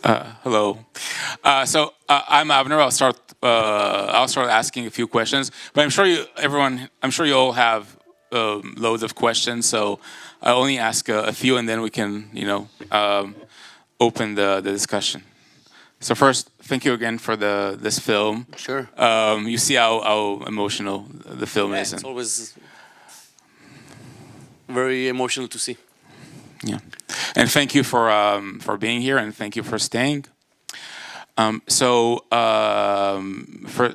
Hello. I'm Avner. I'll start asking a few questions, but I'm sure you all have loads of questions. So I only ask a few, and then we can, open the discussion. So first, thank you again for this film. Sure. You see how emotional the film Yeah, is, it's and always very emotional to see. yeah, and thank you for being here, and thank you for staying. For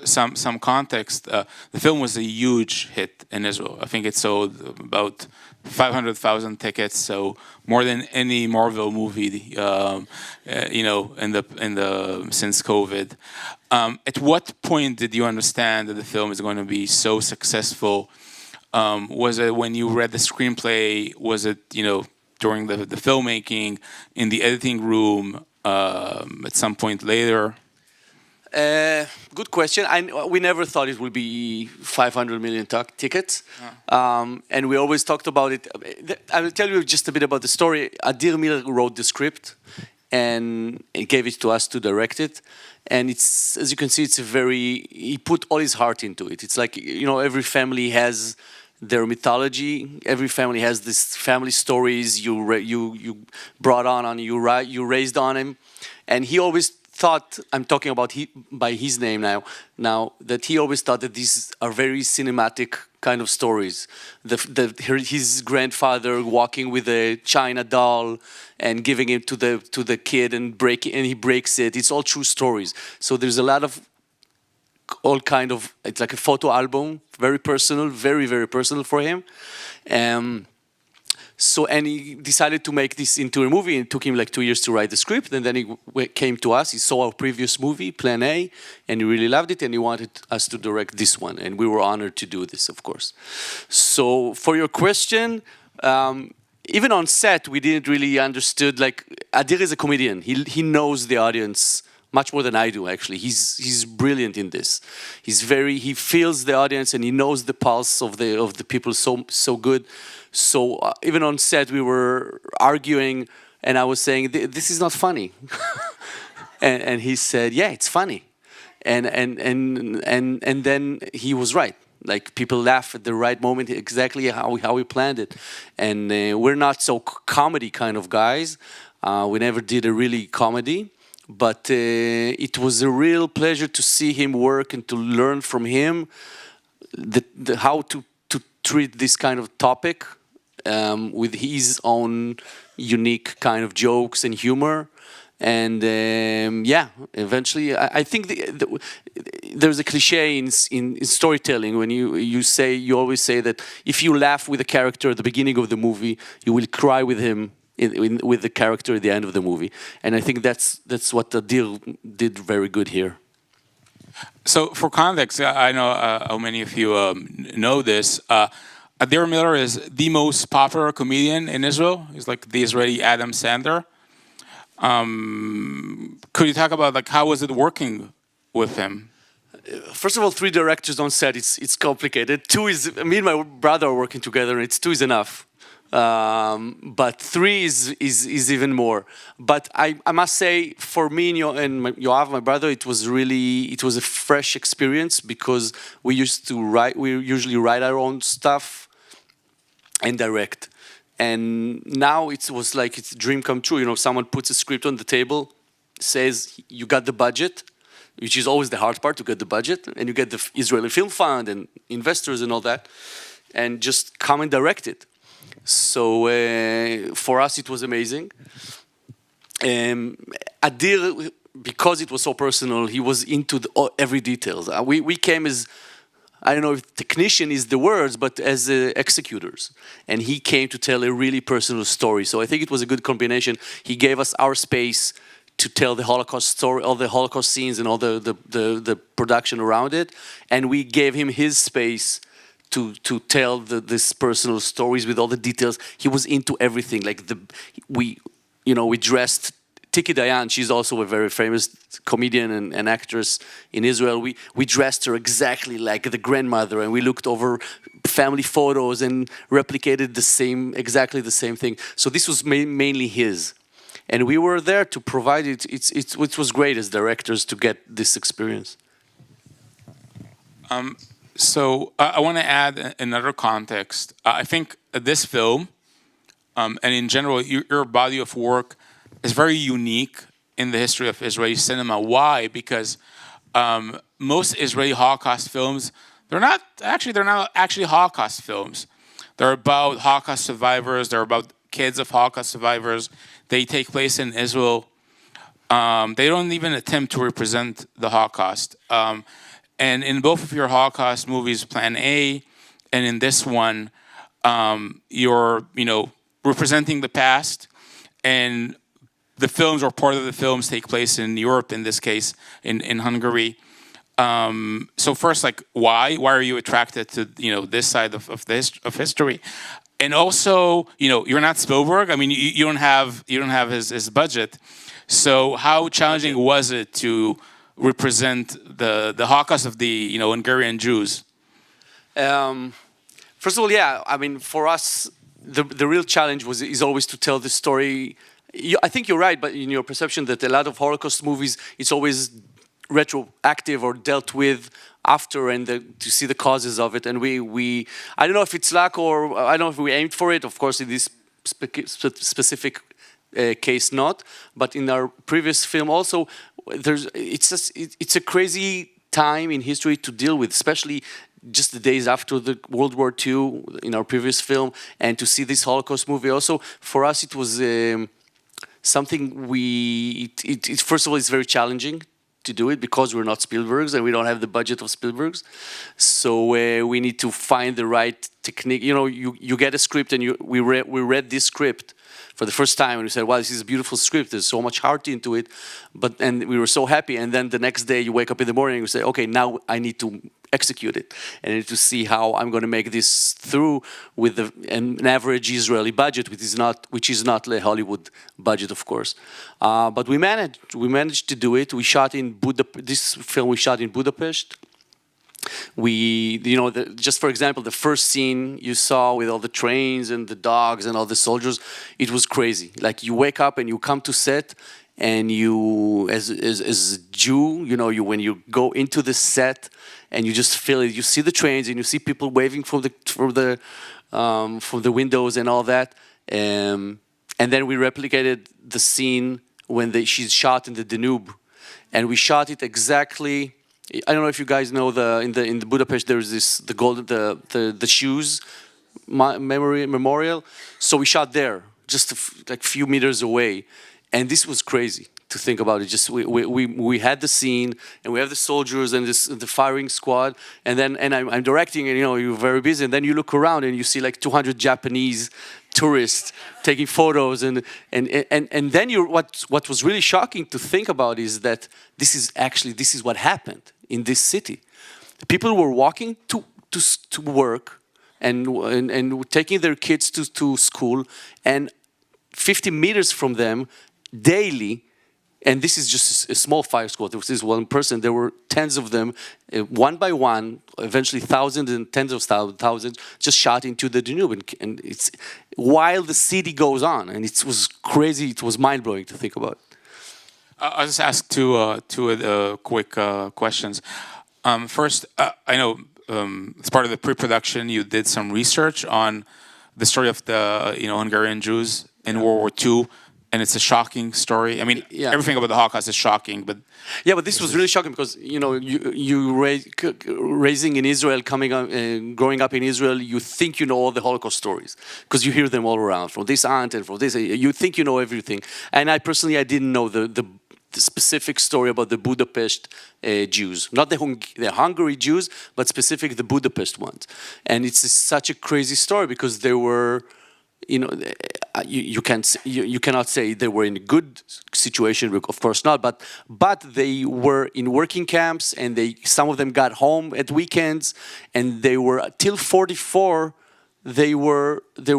some context, the film was a huge hit in Israel. I think it sold about 500,000 tickets, so more than any Marvel movie, in the since COVID. At what point did you understand that the film is going to be so successful? Was it when you read the screenplay? Was it during the filmmaking, in the editing room? At some point later? Good question. We never thought it would be 500 million tickets, and we always talked about it. I will tell you just a bit about the story. Adir Miller wrote the script, and he gave it to us to direct it. And it's, as you can see, he put all his heart into it. It's like, every family has their mythology. Every family has this family stories you brought on you raised on him, and he always thought, I'm talking about by his name now that he always thought that these are very cinematic kind of stories. His grandfather walking with a China doll and giving it to the kid and he breaks it. It's all true stories. So there's a lot of it's like a photo album, very personal, very, very personal for him. And he decided to make this into a movie. It took him like 2 years to write the script, and then he came to us. He saw our previous movie, Plan A, and he really loved it, and he wanted us to direct this one, and we were honored to do this, of course. So for your question, even on set, we didn't really understood, like, Adir is a comedian. He knows the audience much more than I do, actually. He's brilliant in this. He feels the audience, and he knows the pulse of the people so good. So even on set, we were arguing, and I was saying, "This is not funny," and he said, "Yeah, it's funny," and then he was right. Like, people laugh at the right moment, exactly how we planned it, and we're not so comedy kind of guys. We never did a really comedy. But it was a real pleasure to see him work and to learn from him how to treat this kind of topic with his own unique kind of jokes and humor. And eventually, I think there's a cliche in storytelling when you always say that if you laugh with a character at the beginning of the movie, you will cry with him with the character at the end of the movie. And I think that's what Adir did very good here. So for context, I know how many of you know this. Adir Miller is the most popular comedian in Israel. He's like the Israeli Adam Sandler. Could you talk about, like, how was it working with him? First of all, 3 directors on set, it's complicated. 2 is, me and my brother are working together, and 2 is enough. But 3 is even more. But I must say, for me and Yoav, my brother, it was a fresh experience, because we usually write our own stuff and direct. And now it was like it's a dream come true. Someone puts a script on the table, says you got the budget, which is always the hard part, to get the budget, and you get the Israeli Film Fund and investors and all that, and just come and direct it. So for us, it was amazing. Adir, because it was so personal, he was into every details. We came as, I don't know if technician is the words, but as executors. And he came to tell a really personal story. So I think it was a good combination. He gave us our space to tell the Holocaust story, all the Holocaust scenes and all the production around it. And we gave him his space to tell this personal stories with all the details. He was into everything. Like we dressed Tiki Dayan. She's also a very famous comedian and actress in Israel. We dressed her exactly like the grandmother, and we looked over family photos and replicated exactly the same thing. So this was mainly his. and we were there to provide it. It was great as directors to get this experience. So I want to add another context. I think this film, and in general, your body of work is very unique in the history of Israeli cinema. Why? Because most Israeli Holocaust films, they're not actually Holocaust films. They're about Holocaust survivors. They're about kids of Holocaust survivors. They take place in Israel. They don't even attempt to represent the Holocaust. And in both of your Holocaust movies, Plan A, and in this one, you're representing the past, and the films or part of the films take place in Europe. In this case, in Hungary. So first, like, why are you attracted to this side of history? And also, you're not Spielberg. I mean, you don't have his budget. So how challenging was it to represent the Holocaust of the Hungarian Jews? First of all, yeah. I mean, for us, the real challenge is always to tell the story. I think you're right, but in your perception that a lot of Holocaust movies, it's always retroactive or dealt with after, and to see the causes of it. And we I don't know if it's luck or I don't know if we aimed for it. Of course, in this specific case, not. But in our previous film, also, it's a crazy time in history to deal with, especially just the days after the World War II in our previous film, and to see this Holocaust movie. Also, for us, it was something first of all, it's very challenging to do it because we're not Spielbergs and we don't have the budget of Spielbergs. So we need to find the right technique. You get a script, and we read this script for the first time, and we said, wow, this is a beautiful script. There's so much heart into it. And we were so happy. And then the next day you wake up in the morning and you say, okay, now I need to execute it. And I need to see how I'm going to make this through with an average Israeli budget, which is not the Hollywood budget, of course. But we managed to do it. We shot in this film we shot in Budapest. Just for example, the first scene you saw with all the trains and the dogs and all the soldiers, it was crazy. Like, you wake up and you come to set, and you, as a Jew, when you go into the set and you just feel it, you see the trains and you see people waving from the windows and all that. And then we replicated the scene when she's shot in the Danube, and we shot it exactly. I don't know if you guys know in the Budapest there's the shoes memorial. So we shot there, just a few meters away, and this was crazy to think about it. Just we had the scene, and we have the soldiers and the firing squad, and I'm directing, and you're very busy, and then you look around and you see like 200 Japanese tourists taking photos, and then what was really shocking to think about is that this is what happened in this city. People were walking to work and taking their kids to school, and 50 meters from them daily. And this is just a small fire squad. This is one person. There were tens of them, one by one, eventually thousands and tens of thousands, just shot into the Danube. And it's while the city goes on, and it was crazy. It was mind blowing to think about. I'll just ask two quick questions. First, I know as part of the pre-production, you did some research on the story of the Hungarian Jews in World War II. And it's a shocking story. I mean, everything about the Holocaust is shocking, but but this was really shocking because raising in Israel, growing up in Israel, you think you know all the Holocaust stories because you hear them all around from this aunt and from this. You think you know everything. And I didn't know the specific story about the Budapest Jews, not the Hungary Jews, but specific the Budapest ones. And it's such a crazy story because they were. You cannot say they were in a good situation, of course not, but they were in working camps, and some of them got home at weekends, and they were till 44. They were. The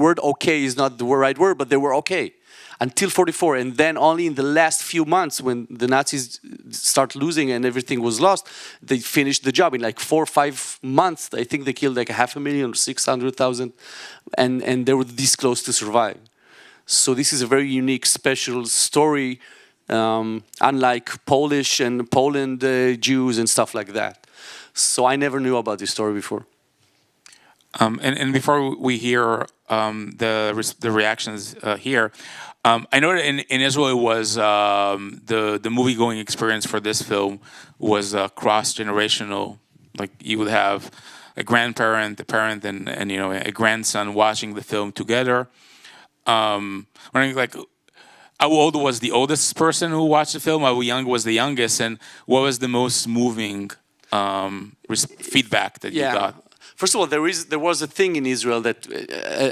word "okay" is not the right word, but they were okay until 44, and then only in the last few months, when the Nazis start losing and everything was lost, they finished the job in like 4 or 5 months. I think they killed like 500,000 or 600,000, and they were this close to survive. So this is a very unique, special story, unlike Polish and Poland Jews and stuff like that. So I never knew about this story before. And before we hear the reactions here, I know that in Israel it was the movie going experience for this film was cross generational. Like you would have a grandparent, a parent, and a grandson watching the film together. Wondering like how old was the oldest person who watched the film? How young was the youngest? And what was the most moving feedback that you got? First of all, there was a thing in Israel that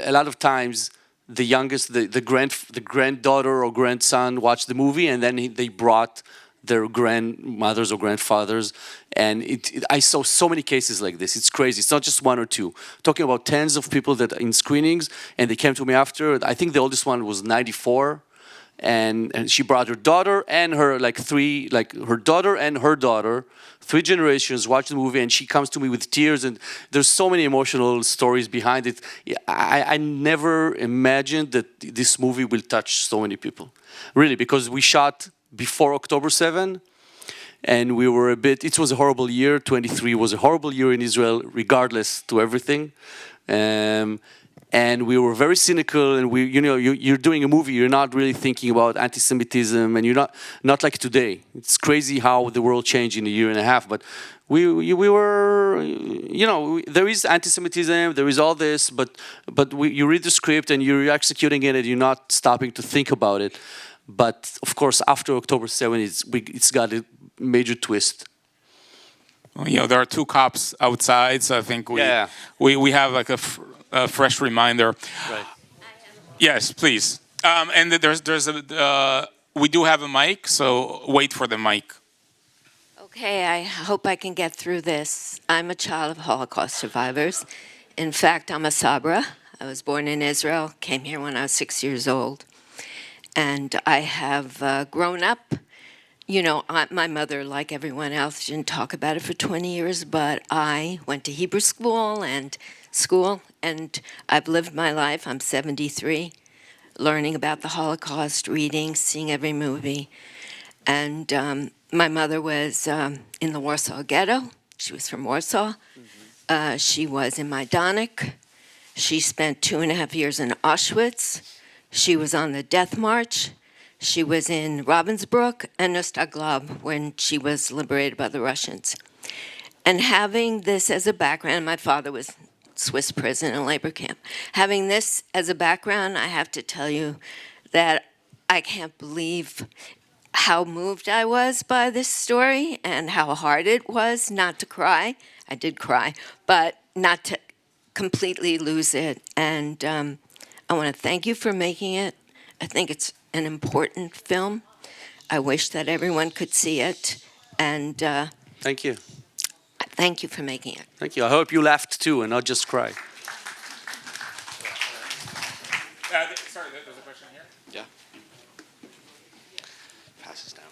a lot of times the youngest, the granddaughter or grandson watched the movie, and then they brought their grandmothers or grandfathers, and I saw so many cases like this. It's crazy. It's not just one or two. Talking about tens of people that in screenings, and they came to me after. I think the oldest one was 94. And she brought her daughter and her her daughter and her daughter, 3 generations watch the movie, and she comes to me with tears, and there's so many emotional stories behind it. I never imagined that this movie will touch so many people, really, because we shot before October 7, and we were it was a horrible year. 23 was a horrible year in Israel, regardless to everything. And we were very cynical, and you're doing a movie, you're not really thinking about anti-Semitism, and you're not like today. It's crazy how the world changed in a year and a half, but we were, there is anti-Semitism, there is all this, but you read the script and you're executing it, and you're not stopping to think about it. But of course, after October 7, it's got a major twist. Well, there are 2 cops outside, so I think we have like a fresh reminder. Right. Yes, please. And we do have a mic, so wait for the mic. Okay, I hope I can get through this. I'm a child of Holocaust survivors. In fact, I'm a Sabra. I was born in Israel, came here when I was 6 years old. And I have grown up. My mother, like everyone else, didn't talk about it for 20 years, but I went to Hebrew school, and I've lived my life. I'm 73, learning about the Holocaust, reading, seeing every movie. And my mother was in the Warsaw Ghetto. She was from Warsaw. Mm-hmm. She was in Majdanek. She spent 2.5 years in Auschwitz. She was on the Death March. She was in Ravensbrück and Ostaglob when she was liberated by the Russians. And having this as a background, my father was Swiss prison and labor camp. Having this as a background, I have to tell you that I can't believe how moved I was by this story and how hard it was not to cry. I did cry, but not to completely lose it. And I want to thank you for making it. I think it's an important film. I wish that everyone could see it. And thank you. Thank you for making it. Thank you. I hope you laughed too and not just cried. Sorry, there's a question here. Yeah. Pass this down.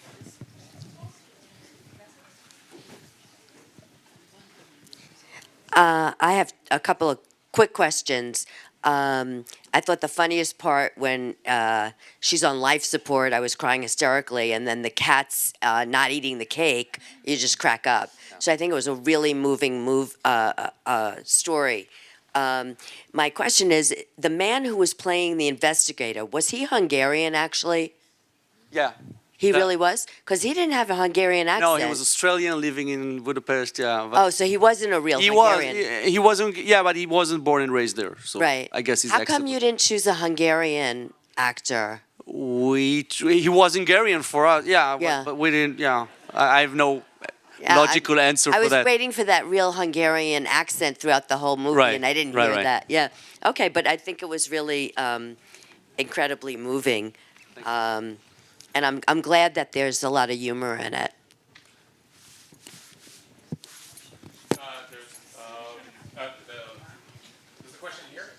I have a couple of quick questions. I thought the funniest part when she's on life support, I was crying hysterically, and then the cat's not eating the cake, you just crack up. So I think it was a really moving story. My question is, the man who was playing the investigator, was he Hungarian actually? Yeah. He really was? Because he didn't have a Hungarian accent. No, he was Australian living in Budapest, yeah. Oh, so he wasn't a real Hungarian. He wasn't, yeah, but he wasn't born and raised there. So right. I guess he's How come you didn't choose a Hungarian actor? He was Hungarian for us, yeah. But we didn't, yeah. I have no logical answer for that. I was waiting for that real Hungarian accent throughout the whole movie, and I didn't hear that. Yeah. Okay, but I think it was really incredibly moving. And I'm glad that there's a lot of humor in it. There's a question here.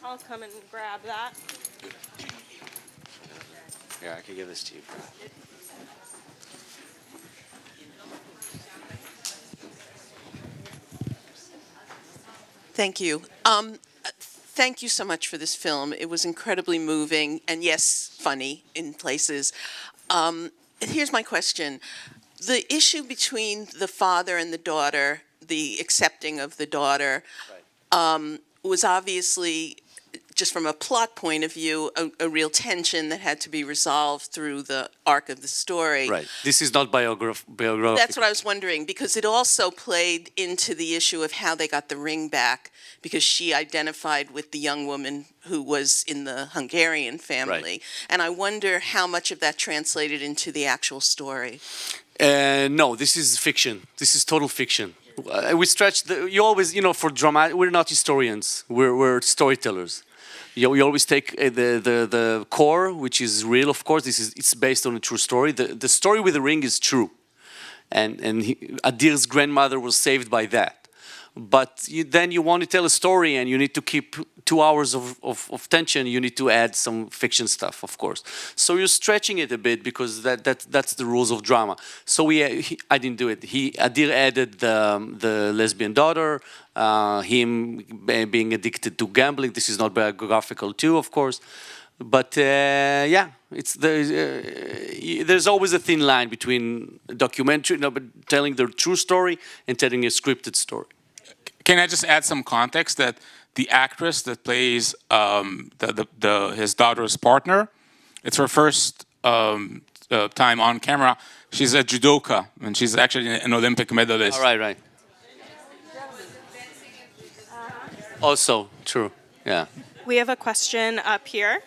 I'll come and grab that. Yeah, I can give this to you. Thank you. thank you so much for this film. It was incredibly moving and, yes, funny in places. Here's my question. The issue between the father and the daughter, the accepting of the daughter, was obviously, just from a plot point of view, a real tension that had to be resolved through the arc of the story. Right. This is not biographical. That's what I was wondering, because it also played into the issue of how they got the ring back, because she identified with the young woman who was in the Hungarian family. Right. And I wonder how much of that translated into the actual story. No, this is fiction. This is total fiction. We stretch you always, for drama, we're not historians. We're storytellers. We always take the core, which is real, of course. It's based on a true story. The story with the ring is true, and Adir's grandmother was saved by that. But then you want to tell a story, and you need to keep 2 hours of tension. You need to add some fiction stuff, of course. So you're stretching it a bit, because that's the rules of drama. So I didn't do it. Adir added the lesbian daughter, him being addicted to gambling. This is not biographical too, of course. But there's always a thin line between documentary, telling the true story, and telling a scripted story. Can I just add some context that the actress that plays his daughter's partner, it's her first time on camera. She's a judoka, and she's actually an Olympic medalist. Oh, right. Also true, yeah. We have a question up here.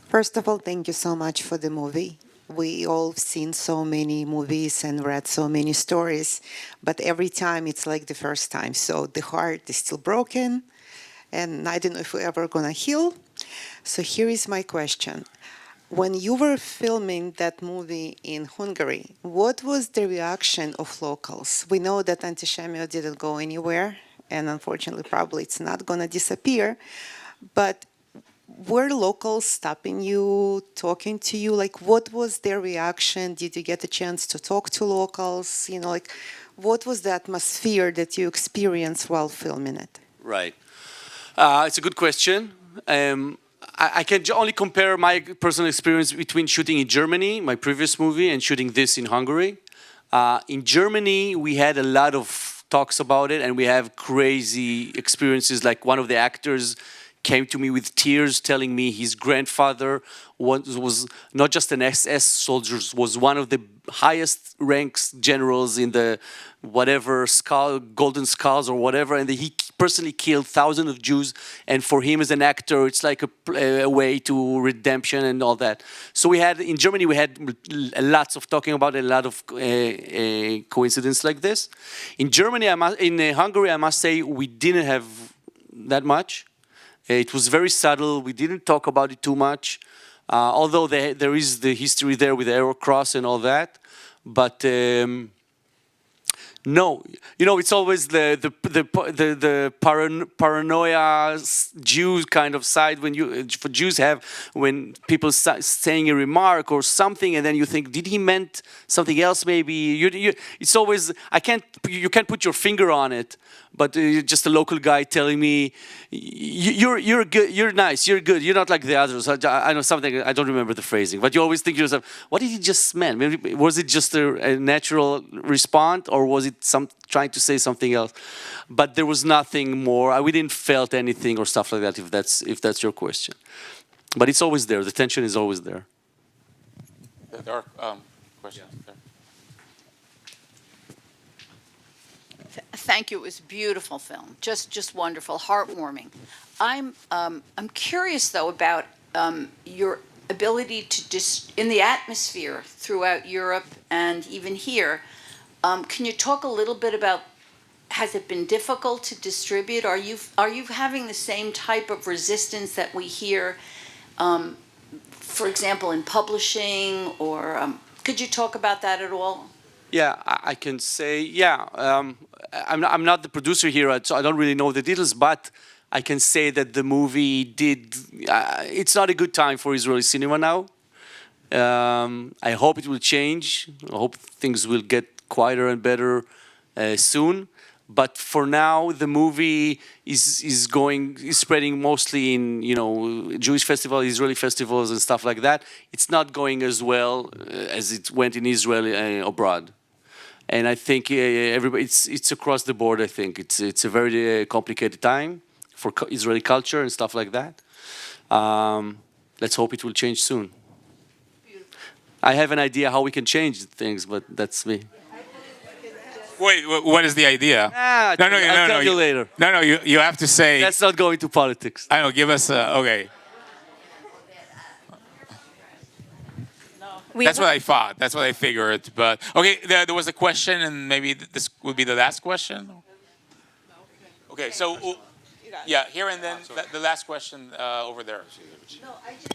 First of all, thank you so much for the movie. We all seen so many movies and read so many stories, but every time it's like the first time. So the heart is still broken, and I don't know if we're ever gonna heal. So here is my question. When you were filming that movie in Hungary, what was the reaction of locals? We know that antisemitism didn't go anywhere, and unfortunately probably it's not gonna disappear, but were locals stopping you, talking to you? Like, what was their reaction? Did you get a chance to talk to locals? What was the atmosphere that you experienced while filming it? Right. It's a good question. I can only compare my personal experience between shooting in Germany, my previous movie, and shooting this in Hungary. In Germany, we had a lot of talks about it, and we have crazy experiences. Like, one of the actors came to me with tears, telling me his grandfather was not just an SS soldier, was one of the highest ranks generals in the whatever golden skulls or whatever, and he personally killed thousands of Jews. And for him as an actor, it's like a way to redemption and all that. So in Germany we had lots of talking about it, a lot of coincidence like this. In Hungary, I must say we didn't have that much. It was very subtle. We didn't talk about it too much, although there is the history there with the Arrow Cross and all that. But no, it's always the paranoia Jew kind of side for Jews have when people saying a remark or something, and then you think, did he meant something else? Maybe it's always you can't put your finger on it. But just a local guy telling me, you're good, you're nice, you're good, you're not like the others. I know something, I don't remember the phrasing, but you always think to yourself, what did he just mean? Maybe, was it just a natural response, or was it trying to say something else? But there was nothing more. We didn't felt anything or stuff like that, if that's your question. But it's always there. The tension is always there. There are questions there. Thank you. It was a beautiful film, just wonderful, heartwarming. I'm curious though about your ability to in the atmosphere throughout Europe and even here. Can you talk a little bit about? Has it been difficult to distribute? Are you having the same type of resistance that we hear, for example, in publishing? Or could you talk about that at all? Yeah, I can say, I'm not the producer here, so I don't really know the details, but I can say that the movie it's not a good time for Israeli cinema now. I hope it will change. I hope things will get quieter and better soon. But for now, the movie is spreading mostly in Jewish festivals, Israeli festivals, and stuff like that. It's not going as well as it went in Israel abroad. And I think everybody, it's across the board. I think it's a very complicated time for Israeli culture and stuff like that. Let's hope it will change soon. I have an idea how we can change things, but that's me. Wait, what is the idea? I'll tell you later. No, you have to say. Let's not go into politics. I don't know. Give us okay. That's what I thought. That's what I figured. But okay, there was a question, and maybe this would be the last question. Okay, so yeah, here and then the last question over there. No, I just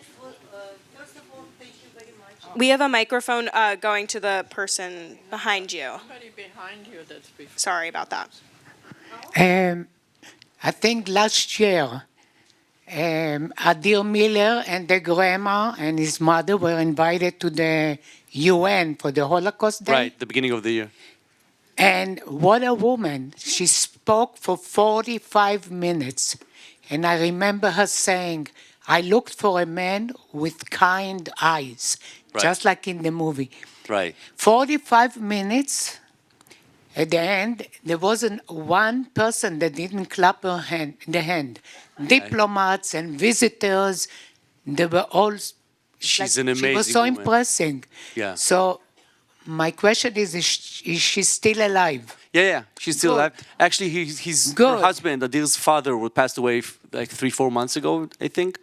first of all, thank you very much. We have a microphone going to the person behind you. Somebody behind you that's before. Sorry about that. I think last year, Adir Miller and the grandma and his mother were invited to the UN for the Holocaust Day. Right, the beginning of the year. And what a woman. She spoke for 45 minutes. And I remember her saying, I looked for a man with kind eyes, just like in the movie. Right. 45 minutes. At the end, there wasn't one person that didn't clap the hand. Diplomats and visitors, they were all. She's an amazing She was so woman. impressive. Yeah. So, my question is she still alive? Yeah, she's still alive. Actually, her husband, Adir's father, passed away like 3-4 months ago, I think.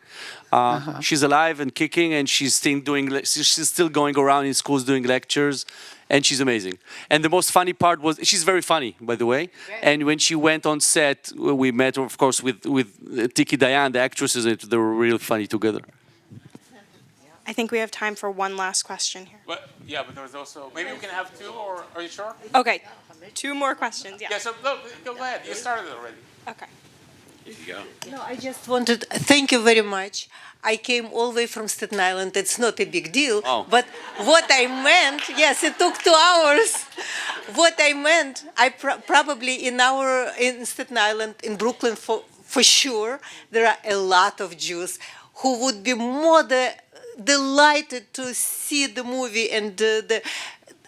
She's alive and kicking, and she's still going around in schools doing lectures, and she's amazing. And the most funny part was she's very funny, by the way. And when she went on set, we met, of course, with Tiki Dayan, the actresses, and they were really funny together. I think we have time for one last question here. But there was also maybe we can have two, or are you sure? Okay, 2 more questions. Yeah. Yeah. So go ahead. You started it already. Okay. Here you go. No, I just wanted. Thank you very much. I came all the way from Staten Island. It's not a big deal. Oh. But what I meant, yes, it took 2 hours. What I meant, I probably in Staten Island, in Brooklyn, for sure, there are a lot of Jews who would be more delighted to see the movie, and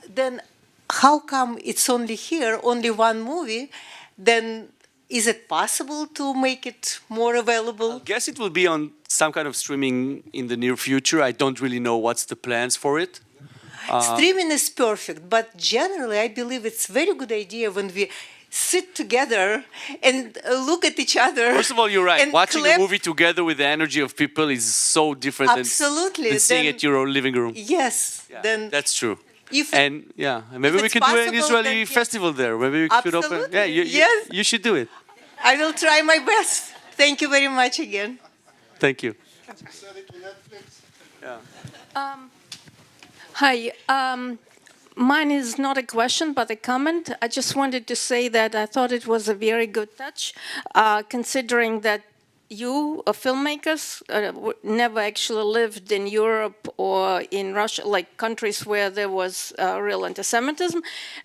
then how come it's only here, only one movie? Then is it possible to make it more available? I guess it will be on some kind of streaming in the near future. I don't really know what's the plans for it. Streaming is perfect, but generally I believe it's a very good idea when we sit together and look at each other. First of all, you're right. Watching clap. a movie together with the energy of people is so different than seeing it in your own living room. Yes. Yeah, then that's true. If Maybe we could do an Israeli festival there. Maybe we should open. Absolutely. Yeah, Yes. you should do it. I will try my best. Thank you very much again. Thank you. Hi. Mine is not a question, but a comment. I just wanted to say that I thought it was a very good touch, considering that you, filmmakers, never actually lived in Europe or in Russia, like countries where there was real anti-Semitism.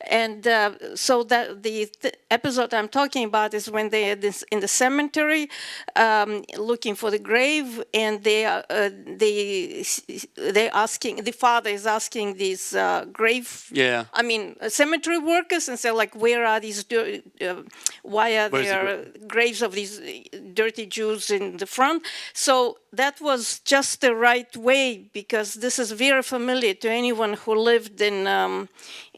And so that the episode I'm talking about is when they are in the cemetery looking for the grave, and they're asking, the father is asking these cemetery workers, and say like, where are these, why are there graves of these dirty Jews in the front? So that was just the right way, because this is very familiar to anyone who lived in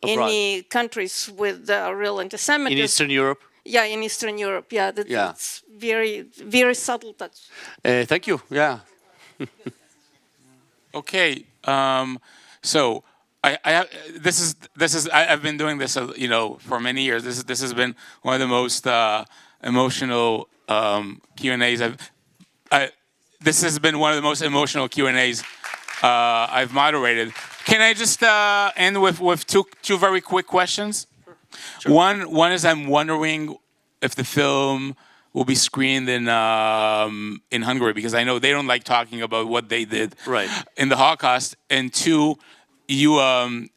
any countries with real anti-Semitism. In Eastern Europe? Yeah, in Eastern Europe. Yeah, that's very, very subtle touch. Thank you. Yeah. Okay. So I've been doing this, for many years. This has been one of the most emotional Q&As. This has been one of the most emotional Q&As I've moderated. Can I just end with two very quick questions? Sure. One is, I'm wondering if the film will be screened in Hungary, because I know they don't like talking about what they did in the Holocaust. And two, you and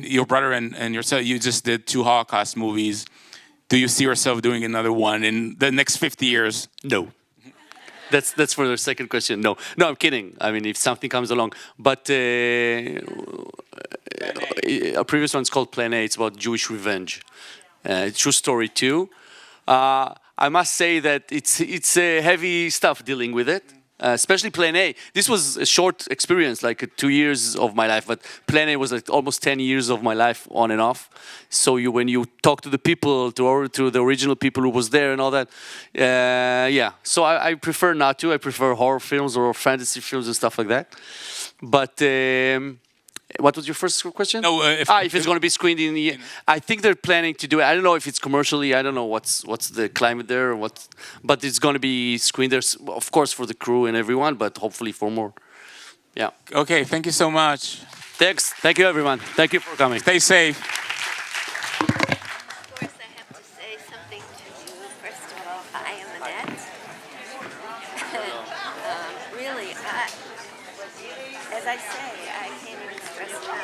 your brother and yourself, you just did 2 Holocaust movies do you see yourself doing another one in the next 50 years? No. That's for the second question. No, I'm kidding. I mean, if something comes along, but a previous one's called Plan A. It's about Jewish revenge. True story too. I must say that it's heavy stuff dealing with it. Especially Plan A. This was a short experience, like 2 years of my life, but Plan A was like almost 10 years of my life on and off. So when you talk to the people, to the original people who was there and all that, yeah. So I prefer not to. I prefer horror films or fantasy films and stuff like that. But what was your first question? No, if it's going to be screened in the, I think they're planning to do it. I don't know if it's commercially. I don't know what's the climate there, or what, but it's going to be screened there, of course, for the crew and everyone, but hopefully for more. Yeah. Okay, thank you so much. Thanks. Thank you, everyone. Thank you for coming. Stay safe. Of course, I have to say something to you. First of all, I am Annette. Really, as I say, I can't even stress enough.